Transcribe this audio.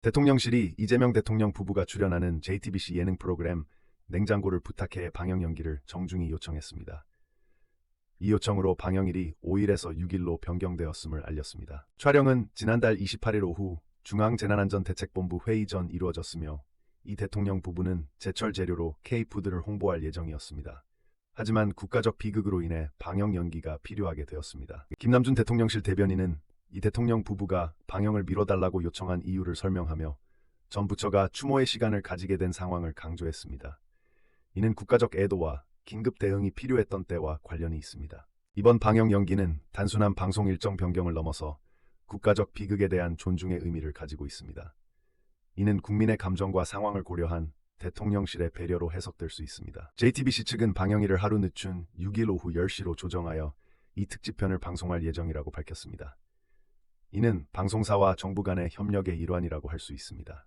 대통령실이 이재명 대통령 부부가 출연하는 JTBC 예능 프로그램 냉장고를 부탁해 방영 연기를 정중히 요청했습니다. 이 요청으로 방영일이 5일에서 6일로 변경되었음을 알렸습니다. 촬영은 지난달 28일 오후 중앙재난안전대책본부 회의 전 이루어졌으며 이 대통령 부부는 제철 재료로 K푸드를 홍보할 예정이었습니다. 하지만 국가적 비극으로 인해 방영 연기가 필요하게 되었습니다. 김남준 대통령실 대변인은 이 대통령 부부가 방영을 미뤄달라고 요청한 이유를 설명하며 전 부처가 추모의 시간을 가지게 된 상황을 강조했습니다. 이는 국가적 애도와 긴급 대응이 필요했던 때와 관련이 있습니다. 이번 방영 연기는 단순한 방송 일정 변경을 넘어서 국가적 비극에 대한 존중의 의미를 가지고 있습니다. 이는 국민의 감정과 상황을 고려한 대통령실의 배려로 해석될 수 있습니다. JTBC 측은 방영일을 하루 늦춘 6일 오후 10시로 조정하여 이 특집편을 방송할 예정이라고 밝혔습니다. 이는 방송사와 정부 간의 협력의 일환이라고 할 수 있습니다.